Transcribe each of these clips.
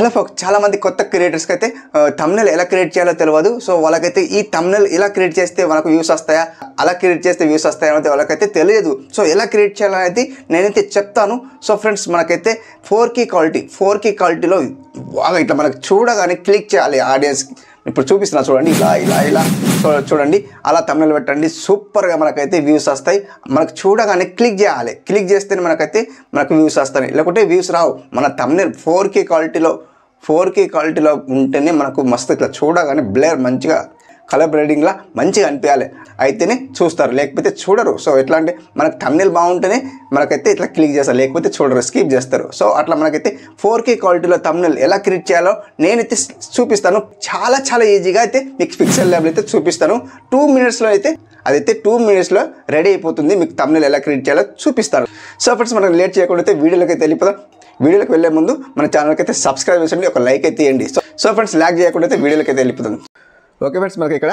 Hello folks, చాలామంది కొత్త క్రియేటర్స్కి అయితే థంబ్నెయిల్ ఎలా క్రియేట్ చేయాలో తెలియదు. సో వాళ్ళకైతే ఈ థంబ్నెయిల్ ఇలా క్రియేట్ చేస్తే మనకు వ్యూస్ వస్తాయా, అలా క్రియేట్ చేస్తే వ్యూస్ వస్తాయా అనేది వాళ్ళకైతే తెలియదు. సో ఎలా క్రియేట్ చేయాలనేది నేనైతే చెప్తాను. సో ఫ్రెండ్స్, మనకైతే 4K క్వాలిటీలో బాగా ఇట్లా మనకు చూడగానే క్లిక్ చేయాలి. ఆడియన్స్కి ఇప్పుడు చూపిస్తున్నా చూడండి, ఇలా చూడండి, అలా థంబ్నెయిల్ పెట్టండి. సూపర్గా మనకైతే వ్యూస్ వస్తాయి. మనకు చూడగానే క్లిక్ చేయాలి. క్లిక్ చేస్తేనే మనకు వ్యూస్ వస్తాయి, లేకుంటే వ్యూస్ రావు. మన థంబ్నెయిల్ 4K క్వాలిటీలో ఉంటేనే మనకు మస్తు ఇట్లా చూడగానే బ్లేర్ మంచిగా కలర్ బ్రైడింగ్లా మంచిగా అనిపించాలి, అయితేనే చూస్తారు, లేకపోతే చూడరు. సో ఎట్లా అంటే మనకు థంబ్నెయిల్ బాగుంటేనే మనకైతే ఇట్లా క్లిక్ చేస్తారు, లేకపోతే చూడరు, స్కిప్ చేస్తారు. సో అట్లా మనకైతే 4K క్వాలిటీలో థంబ్నెయిల్ ఎలా క్రియేట్ చేయాలో నేనైతే చూపిస్తాను. చాలా ఈజీగా అయితే మీకు పిక్సెల్ ల్యాబ్లో అయితే చూపిస్తాను. 2 మినిట్స్లో అయితే అదైతే 2 మినిట్స్లో రెడీ అయిపోతుంది. మీకు థంబ్నెయిల్ ఎలా క్రియేట్ చేయాలో చూపిస్తాను. సో ఫ్రెండ్స్, మనం లేట్ చేయకుండా అయితే వీడియోలోకి అయితే వెళ్ళిపోదాం. వీడియోలోకి వెళ్ళే ముందు మన ఛానల్కి అయితే సబ్స్క్రైబ్ చేయండి, ఒక లైక్ అయితే ఇవ్వండి. సో ఫ్రెండ్స్, లాగ్ చేయకుండా అయితే వీడియోలోకి అయితే వెళ్ళిపోతుంది. ఓకే ఫ్రెండ్స్, మనకి ఇక్కడ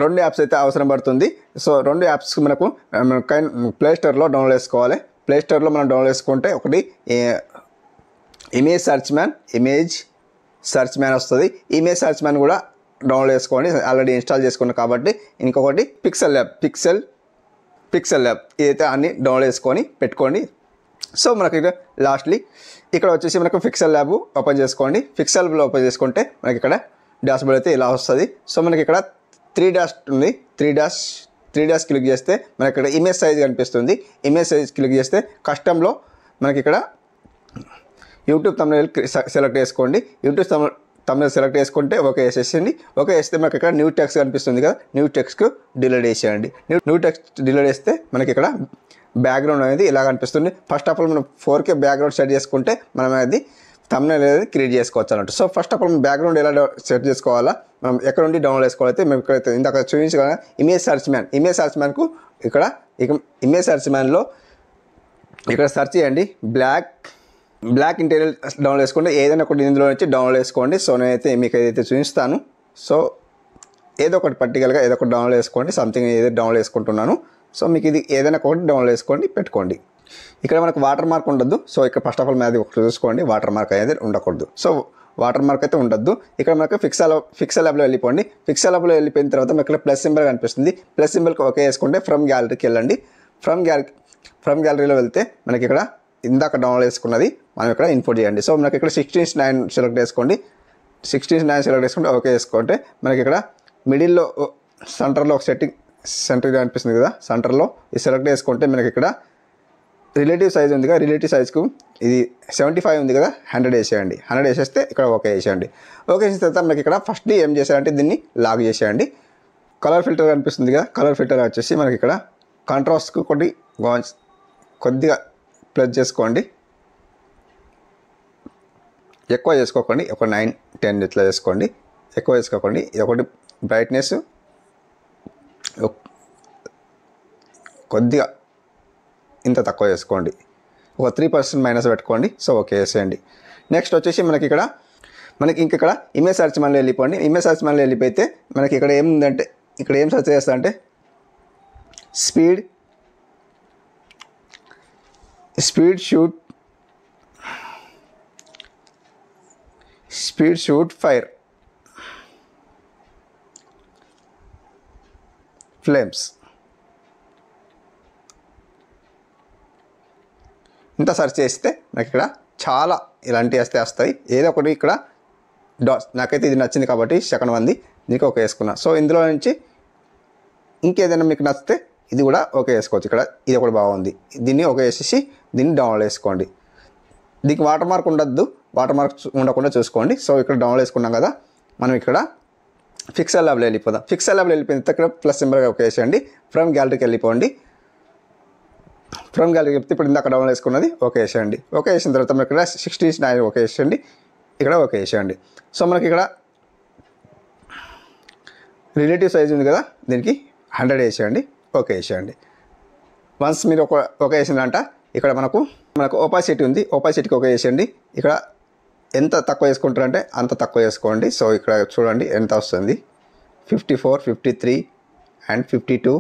రెండు యాప్స్ అయితే అవసరం పడుతుంది. సో 2 యాప్స్ మనకు ప్లే స్టోర్లో డౌన్లోడ్ చేసుకోవాలి. ప్లే స్టోర్లో మనం డౌన్లోడ్ చేసుకుంటే ఒకటి ఇమేజ్ సర్చ్ మ్యాన్ వస్తుంది. ఇమేజ్ సర్చ్ మ్యాన్ కూడా డౌన్లోడ్ చేసుకోండి, ఆల్రెడీ ఇన్స్టాల్ చేసుకున్నాను కాబట్టి. ఇంకొకటి పిక్సెల్ ల్యాబ్ ఇదైతే అన్ని డౌన్లోడ్ చేసుకొని పెట్టుకోండి. సో మనకి లాస్ట్లీ ఇక్కడ వచ్చేసి మనకు పిక్సెల్ ల్యాబ్ ఓపెన్ చేసుకోండి. పిక్సెల్ ల్యాబ్ ఓపెన్ చేసుకుంటే మనకి ఇక్కడ డాష్బోర్డ్ అయితే ఇలా వస్తుంది. సో మనకి ఇక్కడ 3 డాష్ ఉంది. 3 డాష్ క్లిక్ చేస్తే మనకి ఇక్కడ ఇమేజ్ సైజ్ కనిపిస్తుంది. ఇమేజ్ సైజ్ క్లిక్ చేస్తే కస్టమ్లో మనకి ఇక్కడ యూట్యూబ్ థంబ్నెయిల్ సెలెక్ట్ చేసుకోండి. యూట్యూబ్ థంబ్నెయిల్ సెలెక్ట్ చేసుకుంటే ఓకే వేసేసింది. ఓకే వేస్తే మనకి ఇక్కడ న్యూ టెక్స్ట్ కనిపిస్తుంది కదా, న్యూ టెక్స్ట్కు డిలీట్ చేసేయండి. న్యూ టెక్స్ట్ డిలీట్ చేస్తే మనకి ఇక్కడ బ్యాక్గ్రౌండ్ అనేది ఇలా కనిపిస్తుంది. ఫస్ట్ ఆఫ్ ఆల్ మనం 4K బ్యాక్గ్రౌండ్ సెట్ చేసుకుంటే మనం అది థంబ్నెయిల్ అనేది క్రియేట్ చేసుకోవచ్చు అన్నట్టు. So first of all background ఎలా సెట్ చేసుకోవాలా, మనం ఎక్కడ నుండి డౌన్లోడ్ చేసుకోవాలైతే మేము ఇక్కడైతే ఇందాక చూపించగల ఇమేజ్ సర్చ్ మ్యాన్కు ఇక్కడ ఇమేజ్ సర్చ్ మ్యాన్లో ఇక్కడ సెర్చ్ చేయండి, బ్లాక్ ఇంటీరియర్ డౌన్లోడ్ చేసుకోండి. ఏదైనా ఒకటి ఇందులో నుంచి డౌన్లోడ్ చేసుకోండి. సో నేనైతే మీకు ఏదైతే చూపిస్తాను. సో ఏదో ఒకటి పర్టికల్గా ఏదో ఒకటి డౌన్లోడ్ చేసుకోండి. సంథింగ్ ఏదైతే డౌన్లోడ్ చేసుకుంటున్నాను. సో మీకు ఇది ఏదైనా ఒకటి డౌన్లోడ్ చేసుకోండి, పెట్టుకోండి. ఇక్కడ మనకు వాటర్ మార్క్ ఉండద్దు. సో ఇక్కడ ఫస్ట్ ఆఫ్ ఆల్ అది ఒకటి చూసుకోండి, వాటర్ మార్క్ అనేది ఉండకూడదు. సో వాటర్ మార్క్ అయితే ఉండద్దు. ఇక్కడ మనకు పిక్సెల్ ల్యాబ్లో వెళ్ళిపోండి. పిక్సెల్ ల్యాబ్లో వెళ్ళిపోయిన తర్వాత మనకి ఇక్కడ ప్లస్ సింబల్ కనిపిస్తుంది. ప్లస్ సింబల్కి ఓకే వేసుకుంటే ఫ్రమ్ గ్యాలరీకి వెళ్ళండి. ఫ్రమ్ గ్యాలరీలో వెళ్తే మనకి ఇక్కడ ఇందాక డౌన్లోడ్ చేసుకున్నది మనం ఇక్కడ ఇన్పుట్ చేయండి. సో మనకి ఇక్కడ 16:9 సెలెక్ట్ చేసుకోండి. 16:9 సెలెక్ట్ చేసుకుంటే ఓకే వేసుకుంటే మనకి ఇక్కడ మిడిల్లో సెంటర్లో ఒక సెంటర్ కనిపిస్తుంది కదా, సెంటర్లో ఇది సెలెక్ట్ చేసుకుంటే మనకి ఇక్కడ రిలేటివ్ సైజ్ ఉంది కదా, రిలేటివ్ సైజ్కు ఇది 75 ఉంది కదా, 100 వేసేయండి. 100 వేసేస్తే ఇక్కడ ఓకే వేసేయండి. ఓకే వేసిన తర్వాత మనకి ఇక్కడ ఫస్ట్ ఏం చేశారంటే దీన్ని లాగ్ చేసేయండి. కలర్ ఫిల్టర్ కనిపిస్తుంది కదా, కలర్ ఫిల్టర్ వచ్చేసి మనకి ఇక్కడ కాంట్రాస్ట్కు కొద్దిగా ప్లస్ చేసుకోండి. ఎక్కువ చేసుకోకండి, ఒక 9-10 ఇట్లా చేసుకోండి. ఎక్కువ చేసుకోకండి. ఇది ఒకటి బ్రైట్నెస్ కొద్దిగా ఇంత తక్కువ చేసుకోండి, ఒక 3% మైనస్ పెట్టుకోండి. సో ఓకే వేసేయండి. నెక్స్ట్ వచ్చేసి మనకి ఇక్కడ ఇమేజ్ సర్చ్ మ్యాన్లో వెళ్ళిపోండి. ఇమేజ్ సర్చ్ మ్యాన్లో వెళ్ళిపోతే మనకి ఇక్కడ ఏముందంటే ఇక్కడ ఏం సర్చ్ చేస్తా అంటే స్పీడ్ షూట్ ఫైర్ ఫ్లేమ్స్ ఇంత సెర్చ్ చేస్తే నాకు ఇక్కడ చాలా ఇలాంటివి వస్తాయి. ఏదో ఒకటి ఇక్కడ నాకైతే ఇది నచ్చింది కాబట్టి సెకండ్ వన్ది దీనికి ఓకే వేసుకున్నా. సో ఇందులో నుంచి ఇంకేదైనా మీకు నచ్చితే ఇది కూడా ఓకే వేసుకోవచ్చు. ఇక్కడ ఇది ఒకటి బాగుంది, దీన్ని ఓకే వేసేసి దీన్ని డౌన్లోడ్ వేసుకోండి. దీనికి వాటర్ మార్క్ ఉండద్దు, వాటర్ మార్క్ ఉండకుండా చూసుకోండి. సో ఇక్కడ డౌన్లోడ్ వేసుకున్నాం కదా, మనం ఇక్కడ పిక్సెల్ ల్యాబ్లో వెళ్ళిపోదాం. పిక్సెల్ ల్యాబ్లో వెళ్ళిపోయిన ఇక్కడ ప్లస్ సింబల్ ఓకే వేసేయండి. ఫ్రమ్ గ్యాలరీకి వెళ్ళిపోండి. ఫ్రమ్ గ్యాలరీకి చెప్తే ఇప్పుడు ఇందాక డౌన్లోడ్ వేసుకున్నది ఓకే వేసేయండి. ఓకే వేసిన తర్వాత మనకి ఇక్కడ 16:9 ఓకే వేసేయండి. ఇక్కడ ఓకే వేసేయండి. సో మనకి ఇక్కడ రిలేటివ్ సైజ్ ఉంది కదా, దీనికి 100 వేసేయండి. ఓకే వేసేయండి. వన్స్ మీరు ఓకే వేసిందంట ఇక్కడ మనకు ఓపాసిటీ ఉంది, ఓపాసిటీకి ఓకే వేసేయండి. ఇక్కడ ఎంత తక్కువ వేసుకుంటారంటే అంత తక్కువ వేసుకోండి. సో ఇక్కడ చూడండి ఎంత వస్తుంది, 54, 53 అండ్ 52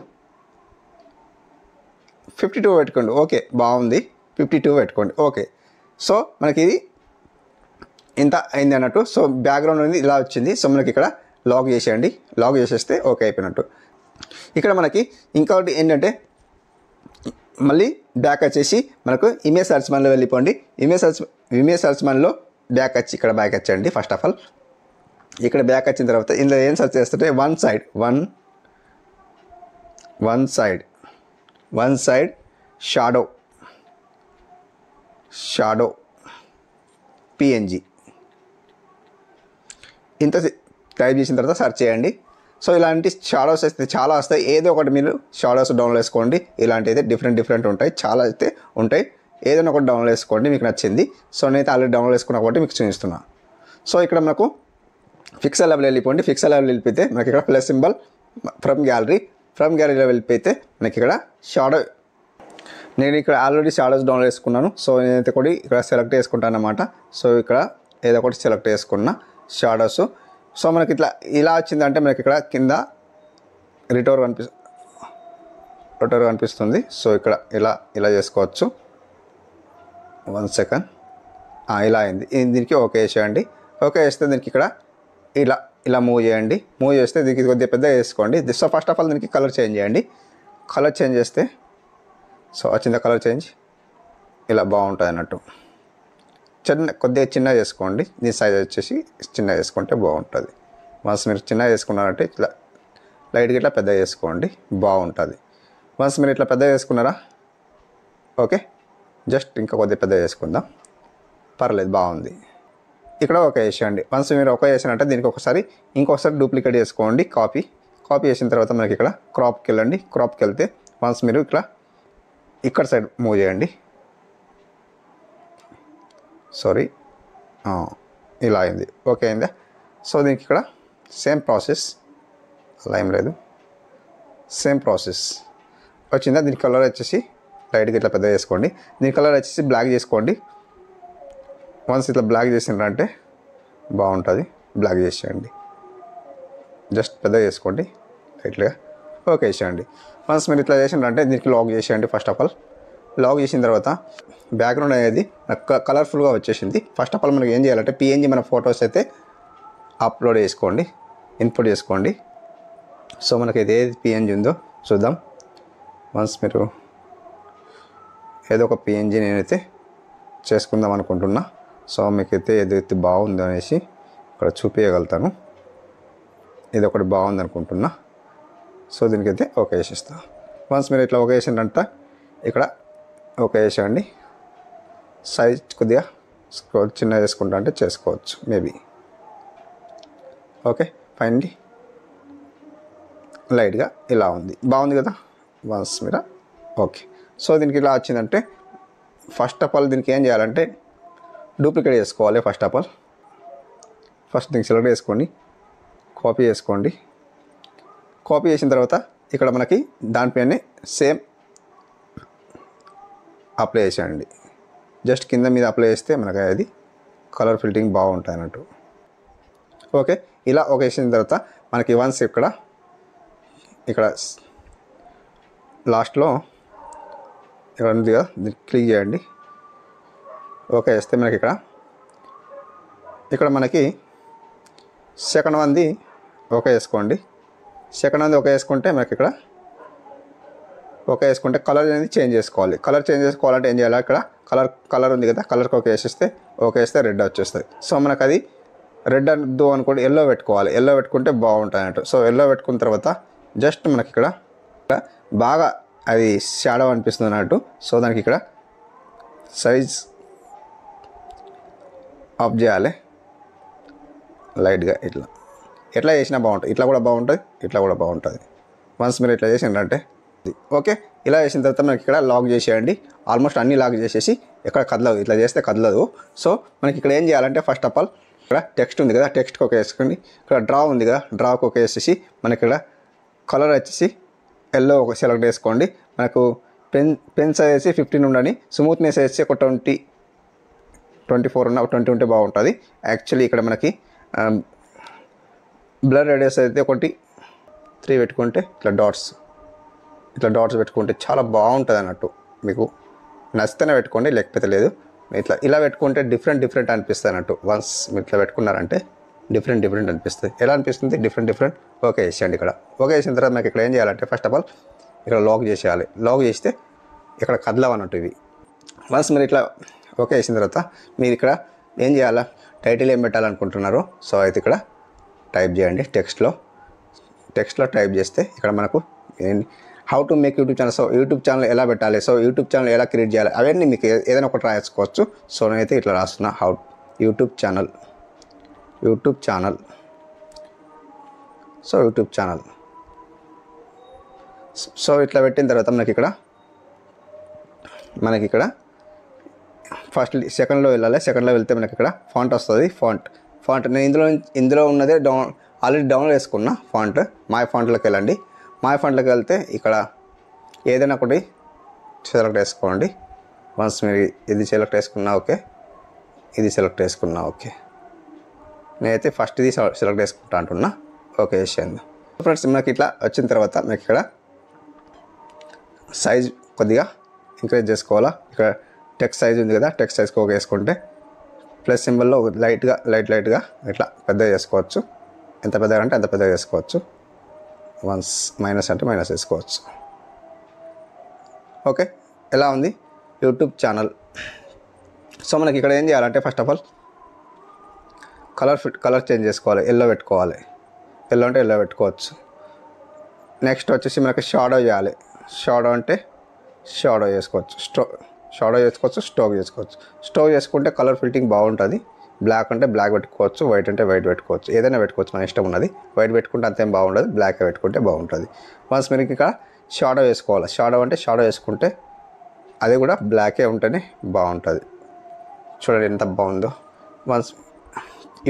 పెట్టుకోండి. ఓకే బాగుంది, 52 పెట్టుకోండి. ఓకే. సో మనకి ఇది ఇంత అయింది అన్నట్టు. సో బ్యాక్గ్రౌండ్ అనేది ఇలా వచ్చింది. సో మనకి ఇక్కడ లాక్ చేసేయండి. లాక్ చేసేస్తే ఓకే అయిపోయినట్టు. ఇక్కడ మనకి ఇంకొకటి ఏంటంటే మళ్ళీ బ్యాక్ వచ్చేసి మనకు ఇమేజ్ సర్చ్ మనలో వెళ్ళిపోండి. ఇమేజ్ సర్చ్ మనలో బ్యాక్ వచ్చి ఇక్కడ బ్యాక్ వచ్చండి. ఫస్ట్ ఆఫ్ ఆల్ ఇక్కడ బ్యాక్ వచ్చిన తర్వాత ఇందులో ఏం సర్చ్ చేస్తుంటే వన్ సైడ్ షాడో పిఎన్జి ఇంత టైప్ చేసిన తర్వాత సెర్చ్ చేయండి. సో ఇలాంటి షాడోస్ అయితే చాలా వస్తాయి. ఏదో ఒకటి మీరు షాడోస్ డౌన్లోడ్ చేసుకోండి. ఇలాంటి అయితే డిఫరెంట్ ఉంటాయి, చాలా అయితే ఉంటాయి. ఏదైనా ఒకటి డౌన్లోడ్ చేసుకోండి మీకు నచ్చింది. సో నేనైతే ఆల్రెడీ డౌన్లోడ్ చేసుకున్నా కాబట్టి మీకు చూపిస్తున్నాను. సో ఇక్కడ మనకు పిక్సెల్ ల్యాబ్లో వెళ్ళిపోండి. పిక్సెల్ ల్యాబ్లో వెళ్ళిపోతే మనకి ఇక్కడ ప్లస్ సింబల్ ఫ్రమ్ గ్యాలరీలో వెళ్ళిపోతే మనకి ఇక్కడ షాడో, నేను ఇక్కడ ఆల్రెడీ షాడోస్ డౌన్లోడ్ చేసుకున్నాను. సో నేనైతే కూడా ఇక్కడ సెలెక్ట్ చేసుకుంటాను అన్నమాట. సో ఇక్కడ ఏదో ఒకటి సెలెక్ట్ చేసుకున్న షాడోస్. సో మనకి ఇలా వచ్చిందంటే మనకి ఇక్కడ కింద రిటోర్ కనిపిస్తుంది. సో ఇక్కడ ఇలా చేసుకోవచ్చు. 1 సెకండ్ ఇలా అయింది. దీనికి ఓకే వేసేయండి. ఓకే వేస్తే దీనికి ఇక్కడ ఇలా మూవ్ చేయండి. మూవ్ చేస్తే దీనికి కొద్దిగా పెద్దగా వేసుకోండి. సో ఫస్ట్ ఆఫ్ ఆల్ దీనికి కలర్ చేంజ్ చేయండి. కలర్ చేంజ్ చేస్తే సో వచ్చిందా కలర్ చేంజ్, ఇలా బాగుంటుంది అన్నట్టు. కొద్దిగా చిన్నగా చేసుకోండి. దీని సైజ్ వచ్చేసి చిన్నగా చేసుకుంటే బాగుంటుంది. వన్స్ మీరు చిన్నగా చేసుకున్నారంటే ఇట్లా లైట్గా ఇట్లా పెద్దగా చేసుకోండి, బాగుంటుంది. వన్స్ మీరు ఇట్లా పెద్దగా చేసుకున్నారా, ఓకే, జస్ట్ ఇంకా కొద్దిగా పెద్దగా చేసుకుందాం, పర్లేదు, బాగుంది. ఇక్కడ ఓకే చేసేయండి. వన్స్ మీరు ఓకే చేసినట్టే దీనికి ఇంకొకసారి డూప్లికేట్ చేసుకోండి. కాపీ చేసిన తర్వాత మనకి ఇక్కడ క్రాప్కి వెళ్ళండి. క్రాప్కి వెళ్తే వన్స్ మీరు ఇక్కడ సైడ్ మూవ్ చేయండి. సారీ, ఇలా అయింది. ఓకే అయిందా? సో దీనికి ఇక్కడ సేమ్ ప్రాసెస్, అలా ఏం లేదు, సేమ్ ప్రాసెస్ వచ్చిందా. దీని కలర్ వచ్చేసి లైట్గా ఇట్లా పెద్ద చేసుకోండి. దీని కలర్ వచ్చేసి బ్లాక్ చేసుకోండి. వన్స్ ఇట్లా బ్లాక్ చేసిండ్రంటే బాగుంటుంది. బ్లాక్ చేసేయండి, జస్ట్ పెద్ద చేసుకోండి లైట్గా. ఓకే చేసేయండి. వన్స్ మీరు ఇట్లా చేసిండ్రంటే దీనికి లాక్ చేసేయండి. ఫస్ట్ ఆఫ్ ఆల్ లాక్ చేసిన తర్వాత బ్యాక్గ్రౌండ్ అనేది కలర్ఫుల్గా వచ్చేసింది. ఫస్ట్ ఆఫ్ ఆల్ మనకి ఏం చేయాలంటే పిఎన్జి మన ఫొటోస్ అయితే అప్లోడ్ చేసుకోండి, ఇన్పుట్ చేసుకోండి. సో మనకి ఏది పిఎన్జి ఉందో చూద్దాం. వన్స్ మీరు ఏదో ఒక పిఎన్జి నేనైతే చేసుకుందాం అనుకుంటున్నా. సో మీకైతే ఏదైతే బాగుందో అనేసి ఇక్కడ చూపించగలుగుతాను. ఇది ఒకటి బాగుంది అనుకుంటున్నా. సో దీనికైతే ఓకే చేసేస్తా. వన్స్ మీరు ఇట్లా ఓకే చేసిందంట ఇక్కడ ఓకే చేసేయండి. సైజ్ కొద్దిగా చిన్న చేసుకుంటా అంటే చేసుకోవచ్చు మేబీ. ఓకే ఫైనల్లీ లైట్గా ఇలా ఉంది, బాగుంది కదా. వన్స్ మీరు ఓకే. సో దీనికి ఇలా వచ్చిందంటే ఫస్ట్ ఆఫ్ ఆల్ దీనికి ఏం చేయాలంటే డూప్లికేట్ చేసుకోవాలి. ఫస్ట్ దీనికి సెలెక్ట్ చేసుకోండి, కాపీ చేసుకోండి. కాపీ చేసిన తర్వాత ఇక్కడ మనకి దానిపైనే సేమ్ అప్లై చేసేయండి. జస్ట్ కింద మీద అప్లై చేస్తే మనకి అది కలర్ ఫిల్టింగ్ బాగుంటుంది అన్నట్టు. ఓకే, ఇలా ఓకే చేసిన తర్వాత మనకి వన్స్ ఇక్కడ లాస్ట్లో ఇక్కడ ఉంది కదా, దీన్ని క్లిక్ చేయండి. ఓకే చేస్తే మనకి ఇక్కడ మనకి సెకండ్ వన్ది ఓకే చేసుకోండి. సెకండ్ వన్ది ఓకే చేసుకుంటే మనకి ఇక్కడ ఓకే చేసుకుంటే కలర్ అనేది చేంజ్ చేసుకోవాలి. కలర్ చేంజ్ చేసుకోవాలంటే ఏం చేయాలి, ఇక్కడ కలర్ ఉంది కదా, కలర్కి ఓకే చేసేస్తే ఓకే చేస్తే రెడ్ వచ్చేస్తుంది. సో మనకు అది రెడ్ వద్దు అనుకోండి, ఎల్లో పెట్టుకోవాలి. ఎల్లో పెట్టుకుంటే బాగుంటుంది అన్నట్టు. సో ఎల్లో పెట్టుకున్న తర్వాత జస్ట్ మనకి ఇక్కడ బాగా అది షాడో అనిపిస్తుంది అన్నట్టు. సో దానికి ఇక్కడ సైజ్ ఆఫ్ చేయాలి లైట్గా. ఎట్లా చేసినా బాగుంటుంది, ఇట్లా కూడా బాగుంటుంది. వన్స్ మీరు ఇట్లా చేసిండ్రంటే ఓకే. ఇలా చేసిన తర్వాత మనకి ఇక్కడ లాక్ చేసేయండి. ఆల్మోస్ట్ అన్నీ లాక్ చేసేసి ఎక్కడ కదలదు, ఇట్లా చేస్తే కదలదు. సో మనకి ఇక్కడ ఏం చేయాలంటే ఫస్ట్ ఆఫ్ ఆల్ ఇక్కడ టెక్స్ట్ ఉంది కదా, టెక్స్ట్కి ఒక వేసుకోండి. ఇక్కడ డ్రా ఉంది కదా, డ్రాకి ఒక వేసేసి మనకి ఇక్కడ కలర్ వచ్చేసి ఎల్లో ఒక సెలెక్ట్ చేసుకోండి. మనకు పెన్ సైజ్ వచ్చి 15 ఉండని, స్మూత్నెస్ వచ్చి ఒక 24 ఉన్న 20 ఉంటే బాగుంటుంది. యాక్చువల్లీ ఇక్కడ మనకి బ్లర్ రేడియస్ అయితే ఒకటి 3 పెట్టుకుంటే ఇట్లా డాట్స్ పెట్టుకుంటే చాలా బాగుంటుంది అన్నట్టు. మీకు నచ్చితేనే పెట్టుకోండి, లేకపోతే లేదు. ఇలా పెట్టుకుంటే డిఫరెంట్ అనిపిస్తుంది అన్నట్టు. వన్స్ మీరు ఇట్లా పెట్టుకున్నారంటే డిఫరెంట్ అనిపిస్తుంది. ఎలా అనిపిస్తుంది? డిఫరెంట్. ఓకే వేసేయండి. ఇక్కడ ఓకే వేసిన తర్వాత మీకు ఇక్కడ ఏం చేయాలంటే ఫస్ట్ ఆఫ్ ఆల్ ఇక్కడ లాక్ చేసేయాలి. లాక్ చేస్తే ఇక్కడ కదలవన్నట్టు ఇవి. వన్స్ మీరు ఇట్లా ఓకే వేసిన తర్వాత మీరు ఇక్కడ ఏం చేయాలా, టైటిల్ ఏం పెట్టాలనుకుంటున్నారో సో అయితే ఇక్కడ టైప్ చేయండి. టెక్స్ట్లో టైప్ చేస్తే ఇక్కడ మనకు how to make YouTube channel. So YouTube channel ఎలా పెట్టాలి, సో యూట్యూబ్ ఛానల్ ఎలా క్రియేట్ చేయాలి, అవన్నీ మీకు ఏదైనా ఒకటి రాసుకోవచ్చు. సో నేనైతే ఇట్లా రాస్తున్నా, how YouTube channel. So YouTube channel. So ఇట్లా పెట్టిన తర్వాత మనకి ఇక్కడ ఫస్ట్ సెకండ్లో వెళ్ళాలి. సెకండ్లో వెళ్తే మనకి ఇక్కడ ఫాంట్ వస్తుంది. ఫాంట్ నేను ఇందులో ఉన్నదే ఆల్రెడీ డౌన్లోడ్ చేసుకున్న ఫాంట్. మై ఫాంట్లోకి వెళ్ళండి. మై ఫాంట్లోకి వెళ్తే ఇక్కడ ఏదైనా ఒకటి సెలెక్ట్ చేసుకోండి. వన్స్ మీరు ఇది సెలెక్ట్ చేసుకున్నా ఓకే, ఇది సెలెక్ట్ చేసుకున్నా ఓకే. నేనైతే ఫస్ట్ ఇది సెలెక్ట్ చేసుకుంటా అంటున్నా. ఓకే వేసేయండి. ఫ్రెండ్స్ మనకి ఇట్లా వచ్చిన తర్వాత మీకు ఇక్కడ సైజ్ కొద్దిగా ఇంక్రీజ్ చేసుకోవాలా. ఇక్కడ టెక్స్ట్ సైజ్ ఉంది కదా, టెక్స్ట్ సైజ్కి ఓకే వేసుకుంటే ప్లస్ సింబల్లో లైట్గా ఇట్లా పెద్దగా చేసుకోవచ్చు. ఎంత పెద్దగా అంటే అంత పెద్దగా చేసుకోవచ్చు. వన్స్ మైనస్ అంటే మైనస్ వేసుకోవచ్చు. ఓకే ఎలా ఉంది యూట్యూబ్ ఛానల్. సో మనకి ఇక్కడ ఏం చేయాలంటే first of all colour change చేసుకోవాలి. ఎల్లో పెట్టుకోవాలి. ఎల్లో అంటే ఎల్లో పెట్టుకోవచ్చు. నెక్స్ట్ వచ్చేసి మనకి షాడో చేయాలి. షాడో అంటే షాడో చేసుకోవచ్చు. షాడో చేసుకోవచ్చు, స్టోక్ చేసుకోవచ్చు. స్టోక్ చేసుకుంటే కలర్ ఫిల్టింగ్ బాగుంటుంది. బ్లాక్ అంటే బ్లాక్ పెట్టుకోవచ్చు, వైట్ అంటే వైట్ పెట్టుకోవచ్చు. ఏదైనా పెట్టుకోవచ్చు, మన ఇష్టం ఉన్నది. వైట్ పెట్టుకుంటే అంతేం బాగుండదు, బ్లాక్ పెట్టుకుంటే బాగుంటుంది. వన్స్ మీరు ఇక్కడ షాడో వేసుకోవాలి. షాడో అంటే షాడో వేసుకుంటే అది కూడా బ్లాకే ఉంటేనే బాగుంటుంది. చూడండి ఎంత బాగుందో. వన్స్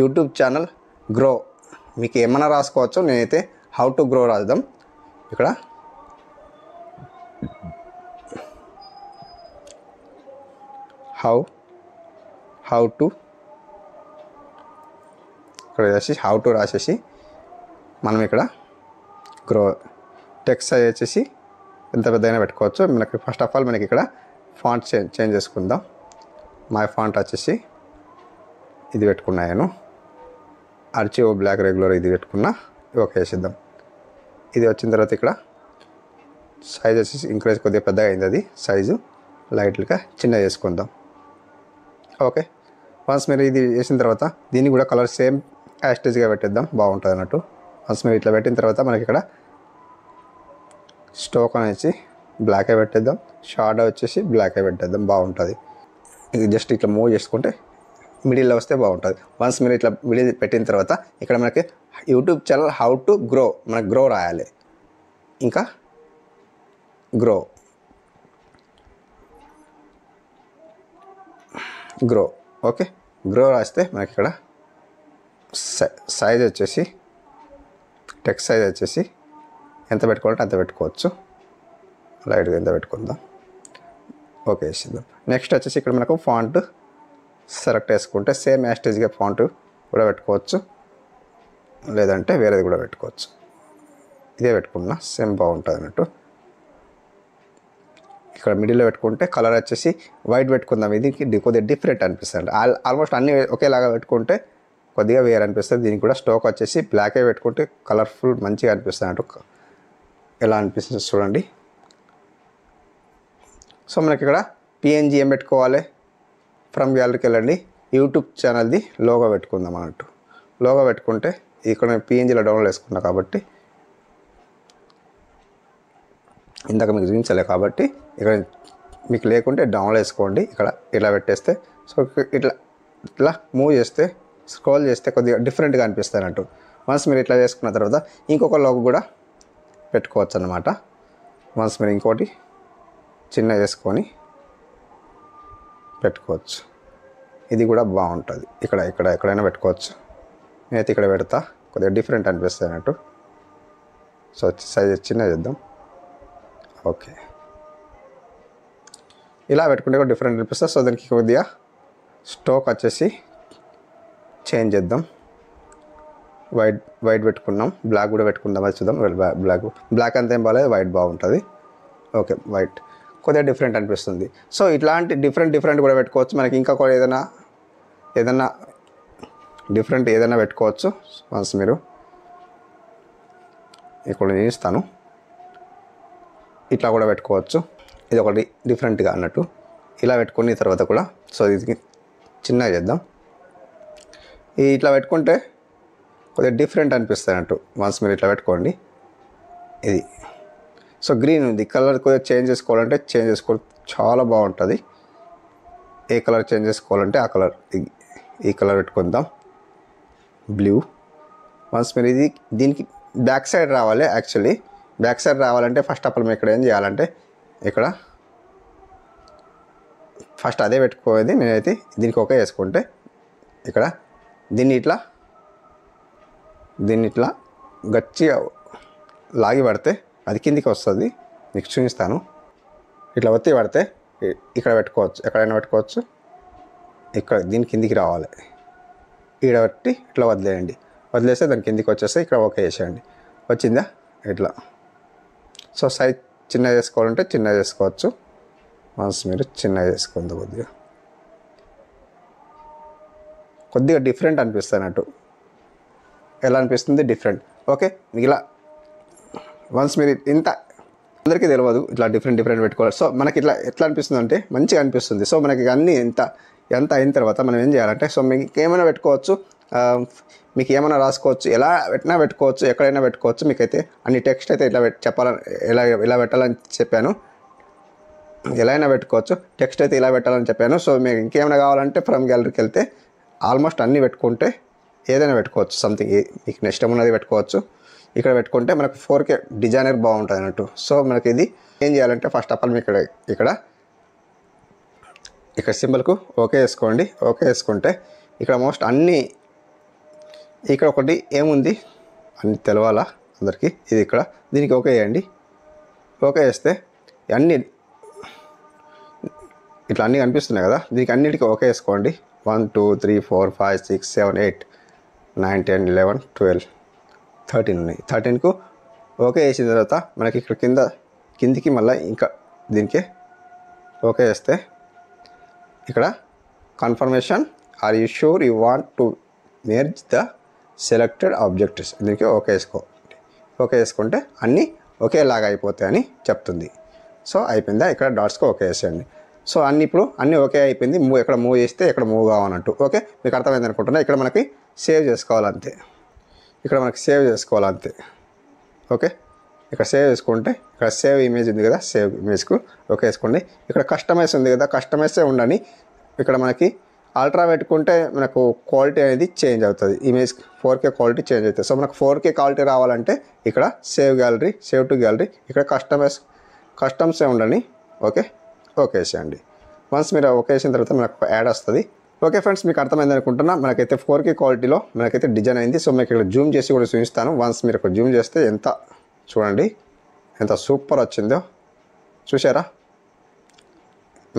యూట్యూబ్ ఛానల్ గ్రో మీకు ఏమైనా రాసుకోవచ్చు. నేనైతే హౌ టు గ్రో రాద్దాం. ఇక్కడ హౌ టు ఇక్కడ వచ్చేసి హౌ టు రాసేసి మనం ఇక్కడ గ్రో టెక్స్ట్ సైజ్ వచ్చేసి ఎంత పెద్దగా పెట్టుకోవచ్చు. మనకి ఫస్ట్ ఆఫ్ ఆల్ మనకి ఇక్కడ ఫాంట్ చేంజ్ చేసుకుందాం. మై ఫాంట్ వచ్చేసి ఇది పెట్టుకున్నా నేను. అర్చివ్ బ్లాక్ రెగ్యులర్ ఇది పెట్టుకున్నా. ఓకే వేసిద్దాం. ఇది వచ్చిన తర్వాత ఇక్కడ సైజ్ వచ్చేసి ఇంక్రీజ్ కొద్దిగా పెద్దగా అయింది. అది సైజు లైట్గా చిన్న చేసుకుందాం. ఓకే వన్స్ మీరు ఇది వేసిన తర్వాత దీన్ని కూడా కలర్ సేమ్ యాస్టేజ్గా పెట్టేద్దాం, బాగుంటుంది అన్నట్టు. వన్స్ మీరు ఇట్లా పెట్టిన తర్వాత మనకి ఇక్కడ స్టోక్ అనేసి బ్లాకే పెట్టేద్దాం. షాడో వచ్చేసి బ్లాకే పెట్టేద్దాం, బాగుంటుంది. ఇది జస్ట్ ఇట్లా మూవ్ చేసుకుంటే మిడిల్లో వస్తే బాగుంటుంది. వన్స్ మీరు ఇట్లా మిడిల్ పెట్టిన తర్వాత ఇక్కడ మనకి YouTube channel how to grow, మనకు గ్రో రాయాలి. ఇంకా గ్రో ఓకే గ్రో రాస్తే మనకి ఇక్కడ సైజ్ వచ్చేసి టెక్స్ట్ సైజ్ వచ్చేసి ఎంత పెట్టుకోవాలంటే అంత పెట్టుకోవచ్చు. లైట్గా ఎంత పెట్టుకుందాం. ఓకే వేసిద్దాం. నెక్స్ట్ వచ్చేసి ఇక్కడ మనకు ఫాంట్ సెలెక్ట్ చేసుకుంటే సేమ్ యాస్టేజ్గా ఫాంట్ కూడా పెట్టుకోవచ్చు, లేదంటే వేరేది కూడా పెట్టుకోవచ్చు. ఇదే పెట్టుకున్నా సేమ్ బాగుంటుంది అన్నట్టు. ఇక్కడ మిడిల్లో పెట్టుకుంటే కలర్ వచ్చేసి వైట్ పెట్టుకుందాం. ఇది కొద్దిగా డిఫరెంట్ అనిపిస్తుంది. ఆల్మోస్ట్ అన్నీ ఒకేలాగా పెట్టుకుంటే కొద్దిగా వేరే అనిపిస్తుంది. దీనికి కూడా స్టోక్ వచ్చేసి బ్లాకే పెట్టుకుంటే కలర్ఫుల్ మంచిగా అనిపిస్తుంది అన్నట్టు. ఎలా అనిపిస్తుంది చూడండి. సో మనకి ఇక్కడ పిఎన్జీ ఏం పెట్టుకోవాలి, ఫ్రమ్ గ్యాలరీకి వెళ్ళండి. యూట్యూబ్ ఛానల్ది లోగో పెట్టుకుందాం అన్నట్టు. లోగో పెట్టుకుంటే ఇక్కడ నేను పిఎన్జీలో డౌన్లోడ్ చేసుకున్నా కాబట్టి ఇందాక మీకు చూపించలే కాబట్టి ఇక్కడ మీకు లేకుంటే డౌన్లోడ్ చేసుకోండి. ఇక్కడ ఇలా పెట్టేస్తే సో ఇట్లా మూవ్ చేస్తే స్క్రోల్ చేస్తే కొద్దిగా డిఫరెంట్గా అనిపిస్తుంది అన్నట్టు. వన్స్ మీరు ఇట్లా చేసుకున్న తర్వాత ఇంకొక లోగో కూడా పెట్టుకోవచ్చు అన్నమాట. వన్స్ మీరు ఇంకోటి చిన్న చేసుకొని పెట్టుకోవచ్చు. ఇది కూడా బాగుంటుంది. ఎక్కడైనా పెట్టుకోవచ్చు. నేనైతే ఇక్కడ పెడతా, కొద్దిగా డిఫరెంట్ అనిపిస్తుంది అన్నట్టు. సో సైజ్ చిన్న చేద్దాం. ఓకే ఇలా పెట్టుకుంటే కూడా డిఫరెంట్ అనిపిస్తుంది. సో దానికి కొద్దిగా స్టోక్ వచ్చేసి చేంజ్ చేద్దాం. వైట్ పెట్టుకున్నాం, బ్లాక్ కూడా పెట్టుకుందాం. అది చూద్దాం. బ్లాక్ అంతా ఏం బాగాలేదు, వైట్ బాగుంటుంది. ఓకే వైట్ కొద్దిగా డిఫరెంట్ అనిపిస్తుంది. సో ఇట్లాంటి డిఫరెంట్ కూడా పెట్టుకోవచ్చు. మనకి ఇంకా కూడా ఏదైనా డిఫరెంట్ ఏదైనా పెట్టుకోవచ్చు. వన్స్ మీరు ఇక్కడ చూస్తాను, ఇట్లా కూడా పెట్టుకోవచ్చు. ఇది ఒకటి డిఫరెంట్గా అన్నట్టు ఇలా పెట్టుకున్న తర్వాత కూడా సో ఇది చిన్నగా చేద్దాం. ఇట్లా పెట్టుకుంటే కొద్దిగా డిఫరెంట్ అనిపిస్తాయి అన్నట్టు. వన్స్ మీరు ఇట్లా పెట్టుకోండి. ఇది సో గ్రీన్ ఉంది, కలర్ కొద్దిగా చేంజ్ చేసుకోవాలంటే చేంజ్ చేసుకోవాలి, చాలా బాగుంటుంది. ఏ కలర్ చేంజ్ చేసుకోవాలంటే ఆ కలర్, ఈ కలర్ పెట్టుకుందాం, బ్లూ. వన్స్ మీరు దీనికి బ్యాక్ సైడ్ రావాలి. యాక్చువల్లీ బ్యాక్ సైడ్ రావాలంటే ఫస్ట్ ఆఫ్ ఆల్ మీరు ఇక్కడ ఏం చేయాలంటే ఇక్కడ ఫస్ట్ అదే పెట్టుకోవాలి. నేనైతే దీనికి ఒకే వేసుకుంటే ఇక్కడ దీన్ని ఇట్లా గట్టిగా లాగి పడితే అది కిందికి వస్తుంది. మీకు చూపిస్తాను. ఇట్లా ఒత్తి పడితే ఇక్కడ పెట్టుకోవచ్చు, ఎక్కడైనా పెట్టుకోవచ్చు. ఇక్కడ దీని కిందికి రావాలి, ఈడ పెట్టి ఇట్లా వదిలేయండి. వదిలేస్తే దాని కిందికి వచ్చేస్తే ఇక్కడ ఓకే చేసేయండి. వచ్చిందా ఇట్లా. సో సైజ్ చిన్నగా చేసుకోవాలంటే చిన్నగా చేసుకోవచ్చు. వన్స్ మీరు చిన్నగా చేసుకుంది కొద్దిగా డిఫరెంట్ అనిపిస్తుంది అన్నట్టు. ఎలా అనిపిస్తుంది? డిఫరెంట్. ఓకే, ఇలా వన్స్ మీరు ఇంత అందరికీ తెలియదు ఇట్లా డిఫరెంట్ పెట్టుకోవాలి. సో మనకి ఇట్లా ఎట్లా అనిపిస్తుంది అంటే మంచిగా అనిపిస్తుంది. సో మనకి అన్నీ ఎంత అయిన తర్వాత మనం ఏం చేయాలంటే సో మీకు ఏమైనా పెట్టుకోవచ్చు, మీకు ఏమైనా రాసుకోవచ్చు, ఎలా పెట్టినా పెట్టుకోవచ్చు, ఎక్కడైనా పెట్టుకోవచ్చు. మీకైతే అన్ని టెక్స్ట్ అయితే ఇట్లా చెప్పాలని ఎలా పెట్టాలని చెప్పాను. ఎలా అయినా పెట్టుకోవచ్చు, టెక్స్ట్ అయితే ఇలా పెట్టాలని చెప్పాను. సో మీకు ఇంకేమైనా కావాలంటే ఫ్రమ్ గ్యాలరీకి వెళ్తే ఆల్మోస్ట్ అన్నీ పెట్టుకుంటే ఏదైనా పెట్టుకోవచ్చు. సంథింగ్ మీకు నెక్స్ట్ ఉన్నది పెట్టుకోవచ్చు. ఇక్కడ పెట్టుకుంటే మనకు 4K డిజైనర్ బాగుంటుంది అన్నట్టు. సో మనకి ఇది ఏం చేయాలంటే ఫస్ట్ ఆఫ్ ఆల్ మీకు ఇక్కడ సింబల్కు ఓకే వేసుకోండి. ఓకే వేసుకుంటే ఇక్కడ మోస్ట్ అన్నీ ఇక్కడ ఒకటి ఏముంది అన్ని తెలవాలా అందరికీ. ఇది ఇక్కడ దీనికి ఓకే వేయండి. ఓకే వేస్తే అన్నీ ఇట్లా అన్నీ కనిపిస్తున్నాయి కదా, దీనికి అన్నిటికీ ఓకే వేసుకోండి. 1 2 3 4 5 6 7 8 9 10 11 12 13 ఉన్నాయి. 13కు ఓకే వేసిన తర్వాత మనకి ఇక్కడ కిందికి మళ్ళీ ఇంకా దీనికి ఓకే వేస్తే ఇక్కడ confirmation are you sure you want to merge the selected objects. దీనికి ఓకే వేసుకోండి. ఓకే వేసుకుంటే అన్నీ ఒకేలాగా అయిపోతాయని చెప్తుంది. సో అయిపోయిందా? ఇక్కడ డాట్స్కి ఓకే వేసేయండి. సో ఇప్పుడు అన్నీ ఓకే అయిపోయింది. ఎక్కడ మూవ్ చేస్తే ఎక్కడ మూవ్ కావాలన్నట్టు. ఓకే, మీకు అర్థమైంది అనుకుంటున్నా. ఇక్కడ మనకి సేవ్ చేసుకోవాలంతే. ఓకే, ఇక్కడ సేవ్ చేసుకుంటే ఇక్కడ సేవ్ ఇమేజ్ ఉంది కదా, సేవ్ ఇమేజ్కు ఓకే వేసుకోండి. ఇక్కడ కస్టమైజ్ ఉంది కదా, కస్టమైజే ఉండని. ఇక్కడ మనకి అల్ట్రా పెట్టుకుంటే మనకు క్వాలిటీ అనేది చేంజ్ అవుతుంది. ఇమేజ్ 4K క్వాలిటీ చేంజ్ అవుతుంది. సో మనకు 4K క్వాలిటీ రావాలంటే ఇక్కడ సేవ్ టు గ్యాలరీ ఇక్కడ కస్టమ్సే ఉండని. ఓకే వేసేయండి. వన్స్ మీరు ఓకే వేసిన తర్వాత మనకు యాడ్ వస్తుంది. ఓకే ఫ్రెండ్స్, మీకు అర్థమైంది అనుకుంటున్నా. మనకైతే 4K క్వాలిటీలో మనకైతే డిజైన్ అయింది. సో మీకు ఇక్కడ జూమ్ చేసి కూడా చూపిస్తాను. వన్స్ మీరు ఇక్కడ జూమ్ చేస్తే చూడండి ఎంత సూపర్ వచ్చిందో. చూసారా?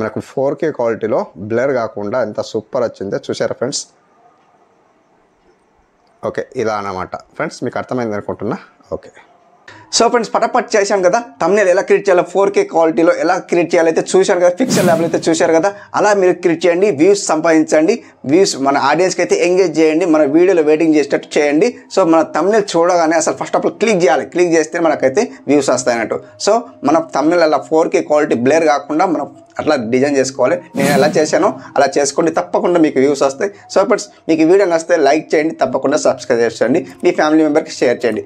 మనకు 4K క్వాలిటీలో బ్లర్ కాకుండా ఎంత సూపర్ వచ్చిందో చూసారా ఫ్రెండ్స్? ఓకే, ఇలా అన్నమాట ఫ్రెండ్స్. మీకు అర్థమైంది అనుకుంటున్నా. ఓకే, సో ఫ్రెండ్స్ పటాపట్ చేశాను కదా. థంబ్నెయిల్ ఎలా క్రియేట్ చేయాలో 4K క్వాలిటీలో ఎలా క్రియేట్ చేయాలైతే చూశారు కదా. పిక్సెల్ ల్యాబ్లో అయితే చూశారు కదా. అలా మీరు క్రియేట్ చేయండి, వ్యూస్ సంపాదించండి, వ్యూస్ మన ఆడియన్స్కి అయితే ఎంగేజ్ చేయండి, మన వీడియోలో వెయిటింగ్ చేసేటట్టు చేయండి. సో మన థంబ్నెయిల్ చూడగానే అసలు ఫస్ట్ ఆఫ్ ఆల్ క్లిక్ చేయాలి. క్లిక్ చేస్తే మనకైతే వ్యూస్ వస్తాయన్నట్టు. సో మన థంబ్నెయిల్ అలా 4K క్వాలిటీ బ్లేర్ కాకుండా మనం అట్లా డిజైన్ చేసుకోవాలి. నేను ఎలా చేశానో అలా చేసుకోండి, తప్పకుండా మీకు వ్యూస్ వస్తాయి. సో ఫ్రెండ్స్, మీకు వీడియో నచ్చితే లైక్ చేయండి, తప్పకుండా సబ్స్క్రైబ్ చేయండి, మీ ఫ్యామిలీ మెంబర్కి షేర్ చేయండి.